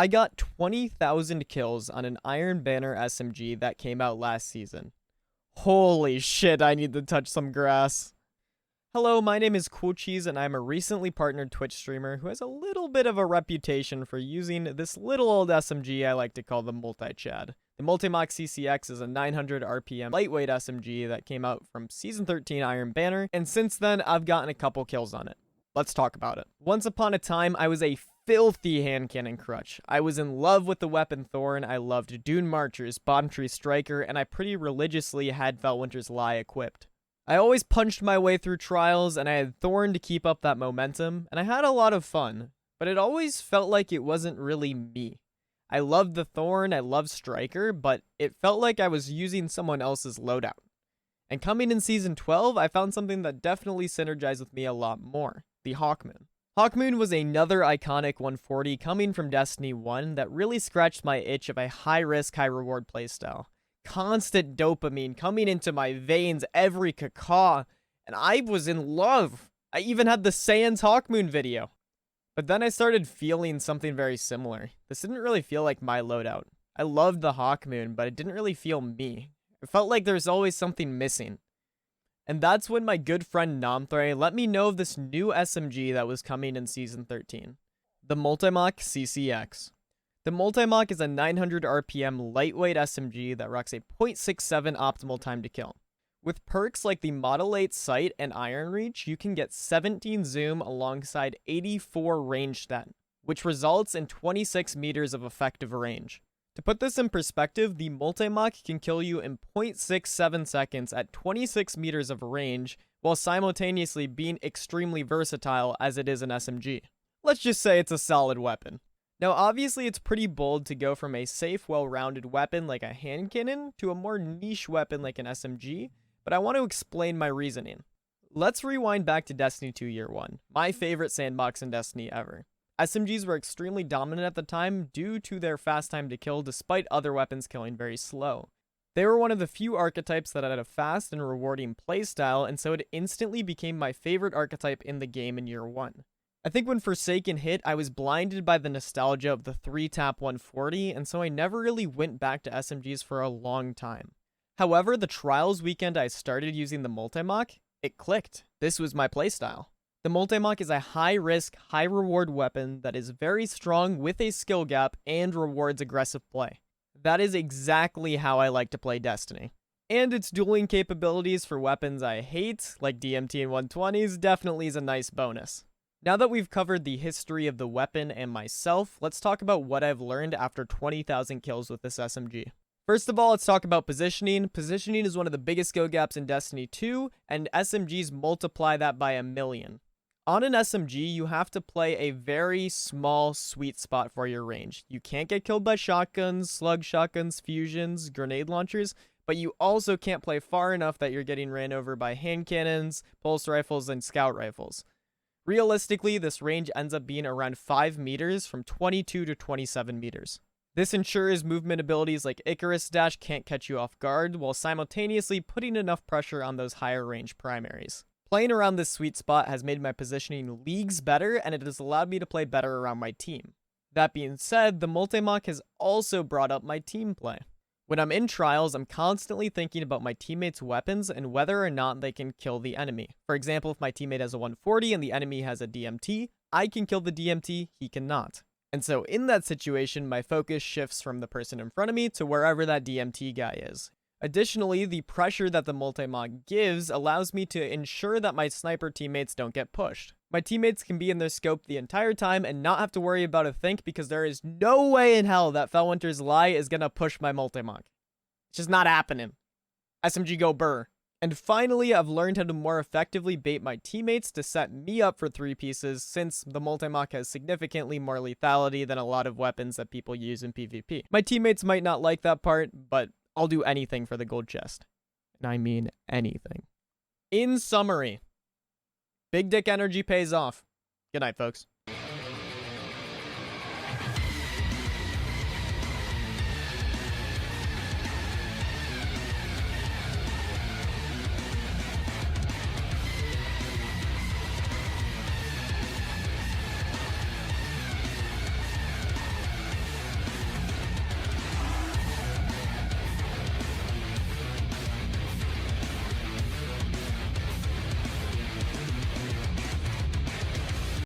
I got 20,000 kills on an Iron Banner SMG that came out last season. Holy shit, I need to touch some grass. Hello, my name is CoolCheese, and I'm a recently partnered Twitch streamer who has a little bit of a reputation for using this little old SMG I like to call the Multi-Chad. The Multimach CCX is a 900 RPM lightweight SMG that came out from Season 13 Iron Banner, and since then, I've gotten a couple kills on it. Let's talk about it. Once upon a time, I was a filthy hand cannon crutch. I was in love with the weapon Thorn, I loved Dune Marchers, Bottom Tree Striker, and I pretty religiously had Felwinter's Lie equipped. I always punched my way through trials, and I had Thorn to keep up that momentum, and I had a lot of fun, but it always felt like it wasn't really me. I loved the Thorn, I loved Striker, but it felt like I was using someone else's loadout. And coming in Season 12, I found something that definitely synergized with me a lot more, the Hawkmoon. Hawkmoon was another iconic 140 coming from Destiny 1 that really scratched my itch of a high-risk, high-reward playstyle. Constant dopamine coming into my veins every cacaw, and I was in love. I even had the Sans Hawkmoon video. But then I started feeling something very similar. This didn't really feel like my loadout. I loved the Hawkmoon, but it didn't really feel me. It felt like there was always something missing. And that's when my good friend Namthray let me know of this new SMG that was coming in Season 13. The Multimach CCX. The Multimach is a 900 RPM lightweight SMG that rocks a 0.67 optimal time to kill. With perks like the Model 8 Sight and Iron Reach, you can get 17 zoom alongside 84 range stat, which results in 26 meters of effective range. To put this in perspective, the Multimach can kill you in 0.67 seconds at 26 meters of range, while simultaneously being extremely versatile as it is an SMG. Let's just say it's a solid weapon. Now obviously it's pretty bold to go from a safe, well-rounded weapon like a hand cannon to a more niche weapon like an SMG, but I want to explain my reasoning. Let's rewind back to Destiny 2 Year 1, my favorite sandbox in Destiny ever. SMGs were extremely dominant at the time due to their fast time to kill despite other weapons killing very slow. They were one of the few archetypes that had a fast and rewarding playstyle, and so it instantly became my favorite archetype in the game in Year 1. I think when Forsaken hit, I was blinded by the nostalgia of the 3-tap 140, and so I never really went back to SMGs for a long time. However, the Trials weekend I started using the Multimach, it clicked. This was my playstyle. The Multimach is a high-risk, high-reward weapon that is very strong with a skill gap and rewards aggressive play. That is exactly how I like to play Destiny. And its dueling capabilities for weapons I hate, like DMT and 120s, definitely is a nice bonus. Now that we've covered the history of the weapon and myself, let's talk about what I've learned after 20,000 kills with this SMG. First of all, let's talk about positioning. Positioning is one of the biggest skill gaps in Destiny 2, and SMGs multiply that by 1,000,000. On an SMG, you have to play a very small sweet spot for your range. You can't get killed by shotguns, slug shotguns, fusions, grenade launchers, but you also can't play far enough that you're getting ran over by hand cannons, pulse rifles, and scout rifles. Realistically, this range ends up being around 5 meters from 22 to 27 meters. This ensures movement abilities like Icarus Dash can't catch you off guard, while simultaneously putting enough pressure on those higher range primaries. Playing around this sweet spot has made my positioning leagues better, and it has allowed me to play better around my team. That being said, the Multimach has also brought up my team play. When I'm in trials, I'm constantly thinking about my teammates' weapons and whether or not they can kill the enemy. For example, if my teammate has a 140 and the enemy has a DMT, I can kill the DMT, he cannot. And so in that situation, my focus shifts from the person in front of me to wherever that DMT guy is. Additionally, the pressure that the Multimach gives allows me to ensure that my sniper teammates don't get pushed. My teammates can be in their scope the entire time and not have to worry about a think because there is no way in hell that Felwinter's Lie is gonna push my Multimach. It's just not happening. SMG go burr. And finally, I've learned how to more effectively bait my teammates to set me up for 3 pieces since the Multimach has significantly more lethality than a lot of weapons that people use in PvP. My teammates might not like that part, but I'll do anything for the gold chest. And I mean anything. In summary, big dick energy pays off. Good night, folks.